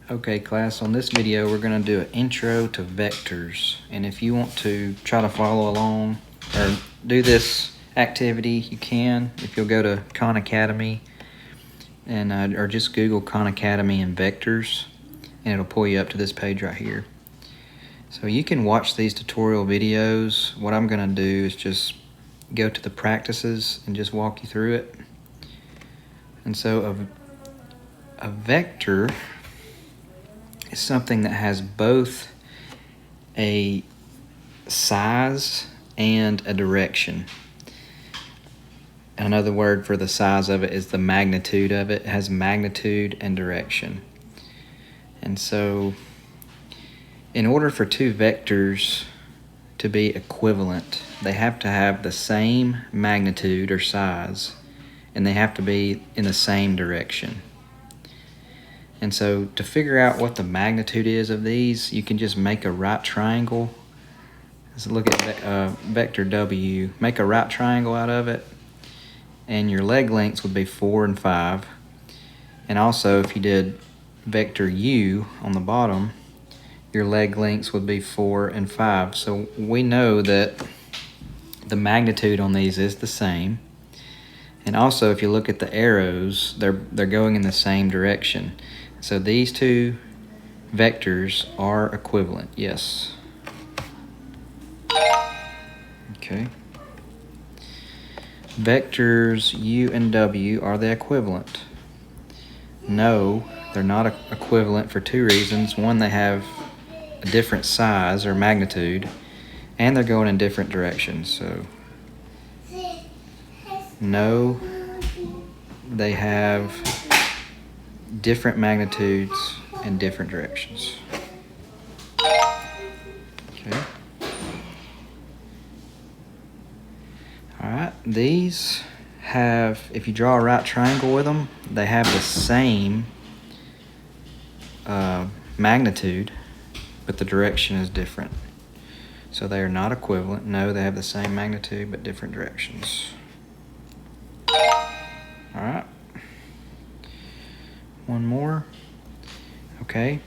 Okay class, on this video we're going to do an intro to vectors, and if you want to try to follow along or do this activity you can. If you'll go to Khan Academy and or just Google Khan Academy and vectors, and it'll pull you up to this page right here. So you can watch these tutorial videos. What I'm going to do is just go to the practices and just walk you through it. And so a vector is something that has both a size and a direction. Another word for the size of it is the magnitude of it. It has magnitude and direction. And so in order for two vectors to be equivalent, they have to have the same magnitude or size, and they have to be in the same direction. And so to figure out what the magnitude is of these, you can just make a right triangle. Let's look at vector W. Make a right triangle out of it, and your leg lengths would be 4 and 5. And also if you did vector U on the bottom, your leg lengths would be 4 and 5. So we know that the magnitude on these is the same. And also if you look at the arrows, they're going in the same direction. So these two vectors are equivalent, yes. Okay. Vectors U and W, are they equivalent? No, they're not equivalent for two reasons. One, they have a different size or magnitude, and they're going in different directions. So no, they have different magnitudes and different directions. Okay. Alright, these have, if you draw a right triangle with them, they have the same magnitude, but the direction is different. So they are not equivalent. No, they have the same magnitude but different directions. Alright. One more. Okay.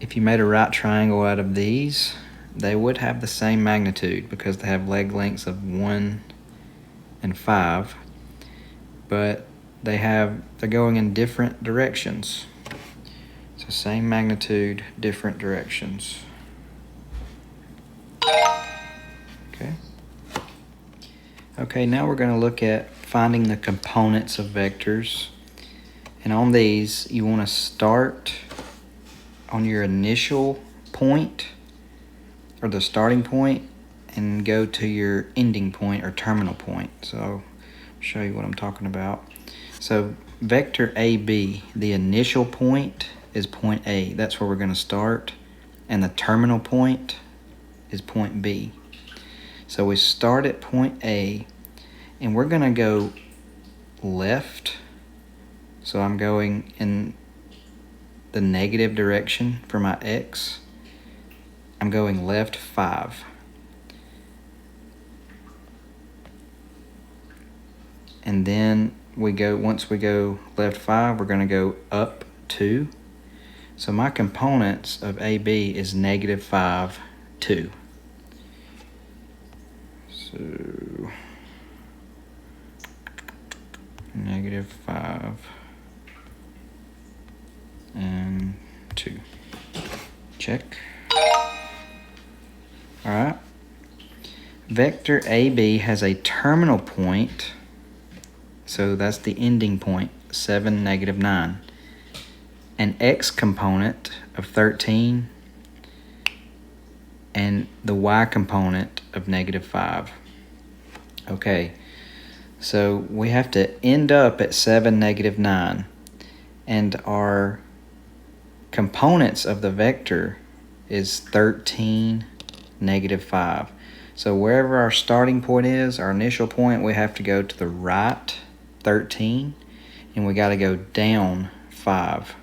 If you made a right triangle out of these, they would have the same magnitude because they have leg lengths of 1 and 5, but they're going in different directions. So same magnitude, different directions. Okay. Okay, now we're going to look at finding the components of vectors. And on these, you want to start on your initial point, or the starting point, and go to your ending point or terminal point. So I'll show you what I'm talking about. So vector AB, the initial point is point A. That's where we're going to start. And the terminal point is point B. So we start at point A, and we're going to go left. So I'm going in the negative direction for my X. I'm going left 5. And then once we go left 5, we're going to go up 2. So my components of AB is negative 5, 2. So negative 5 and 2. Check. Alright. Vector AB has a terminal point, so that's the ending point, 7, negative 9. An X component of 13, and the Y component of negative 5. Okay, so we have to end up at 7, negative 9, and our components of the vector is 13, negative 5. So wherever our starting point is, our initial point, we have to go to the right 13, and we got to go down 5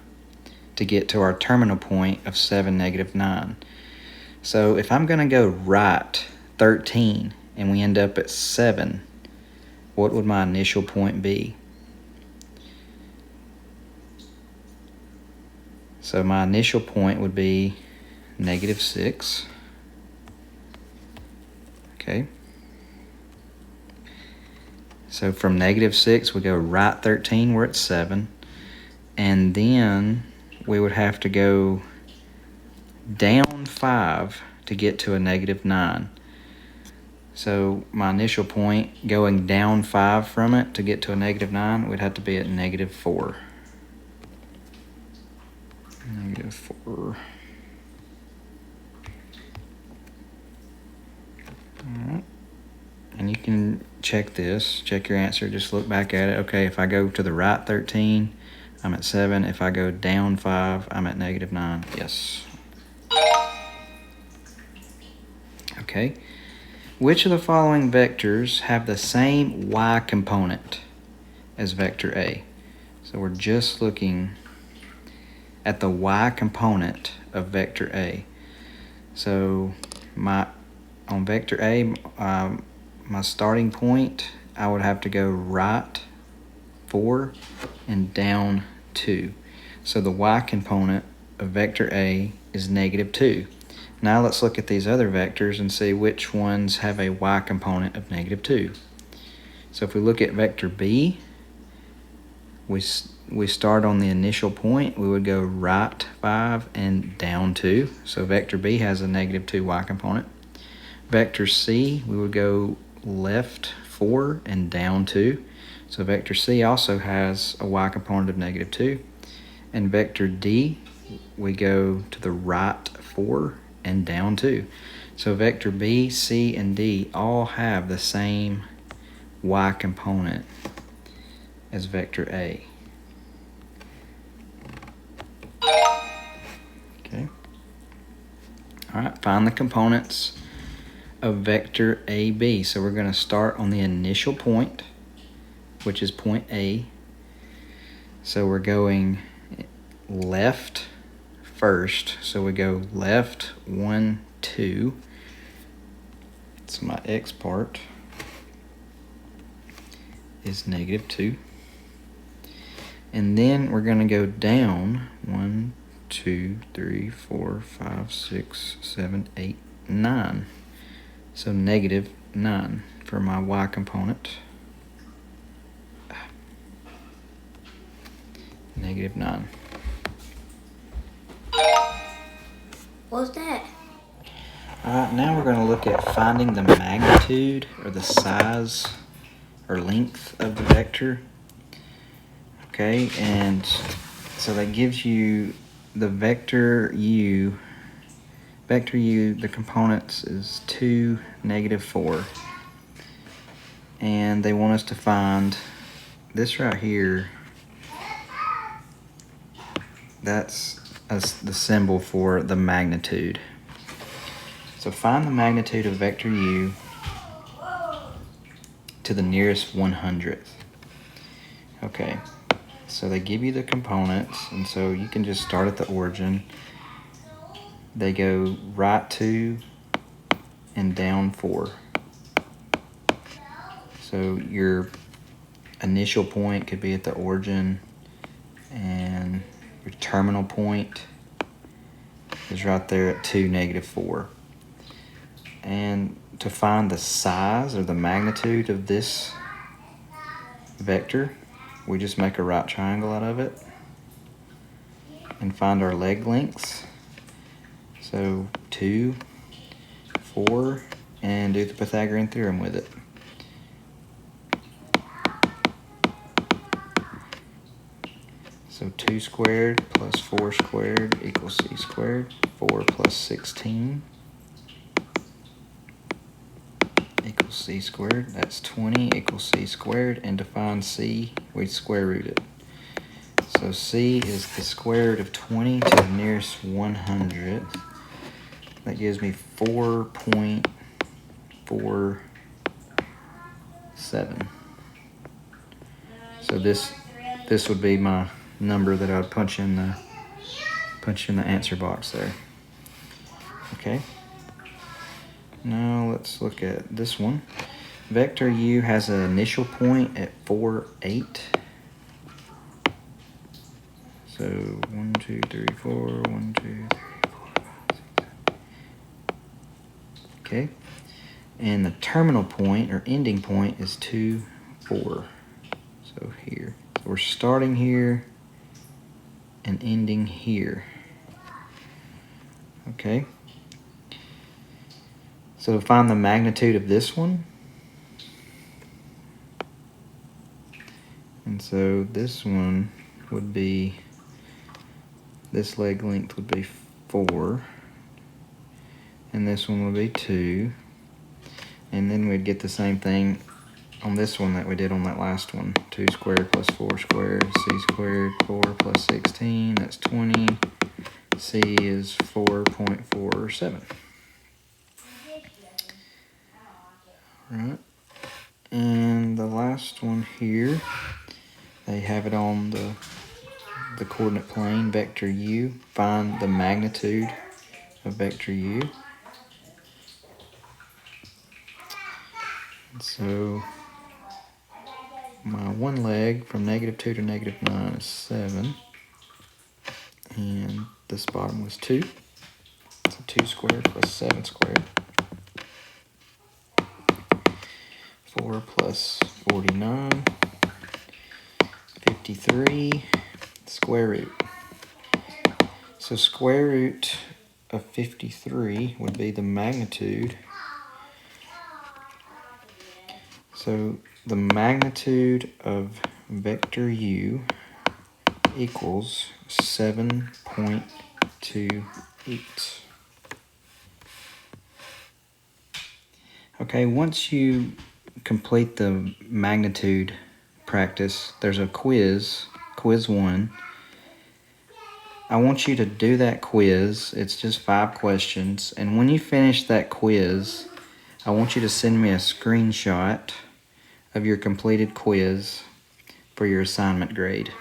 to get to our terminal point of 7, negative 9. So if I'm going to go right 13 and we end up at 7, what would my initial point be? So my initial point would be -6. Okay. So from -6, we go right 13, we're at 7. And then we would have to go down 5 to get to a -9. So my initial point, going down 5 from it to get to a -9, would have to be at -4. -4. Alright. And you can check this, check your answer, just look back at it. Okay, if I go to the right 13, I'm at 7. If I go down 5, I'm at -9. Yes. Okay. Which of the following vectors have the same y component as vector A? So we're just looking at the y component of vector A. So on vector A, my starting point, I would have to go right 4 and down 2. So the y component of vector A is -2. Now let's look at these other vectors and see which ones have a y component of -2. So if we look at vector B, we start on the initial point. We would go right 5 and down 2. So vector B has a -2 y component. Vector C, we would go left 4 and down 2. So vector C also has a y component of -2. And vector D, we go to the right 4 and down 2. So vector B, C, and D all have the same y component as vector A. Okay. All right, find the components of vector AB. So we're going to start on the initial point, which is point A. So we're going left first. So we go left 1, 2. So my x part is -2. And then we're going to go down 1, 2, 3, 4, 5, 6, 7, 8, 9. So -9 for my y component. -9. What's that? Alright, now we're going to look at finding the magnitude or the size or length of the vector. Okay, and so that gives you the vector u. Vector u, the components is 2, -4. And they want us to find this right here. That's the symbol for the magnitude. So find the magnitude of vector u to the nearest 100th. Okay, so they give you the components, and so you can just start at the origin. They go right 2 and down 4. So your initial point could be at the origin, and your terminal point is right there at 2, -4. And to find the size or the magnitude of this vector, we just make a right triangle out of it and find our leg lengths. So 2, 4, and do the Pythagorean theorem with it. So 2 squared plus 4 squared equals c squared. 4 plus 16 equals c squared. That's 20 equals c squared. And to find c, we square root it. So c is the square root of 20 to the nearest 100th. That gives me 4.47. So this would be my number that I would punch in the answer box there. Okay. Now let's look at this one. Vector u has an initial point at 4, 8. So 1, 2, 3, 4, 1, 2, 3, 4, 5, 6, 7. Okay. And the terminal point or ending point is 2, 4. So here. So we're starting here and ending here. Okay. So to find the magnitude of this one, and so this one would be, this leg length would be 4, and this one would be 2, and then we'd get the same thing on this one that we did on that last one. 2 squared plus 4 squared, c squared, 4 plus 16, that's 20. C is 4.47. Right. And the last one here, they have it on the coordinate plane, vector u. Find the magnitude of vector u. So my one leg from -2 to -9 is 7. And this bottom was 2. So 2 squared plus 7 squared. 4 plus 49. 53. Square root. So square root of 53 would be the magnitude. So the magnitude of vector u equals 7.28. Okay, once you complete the magnitude practice, there's a quiz 1. I want you to do that quiz. It's just 5 questions. And when you finish that quiz, I want you to send me a screenshot of your completed quiz for your assignment grade.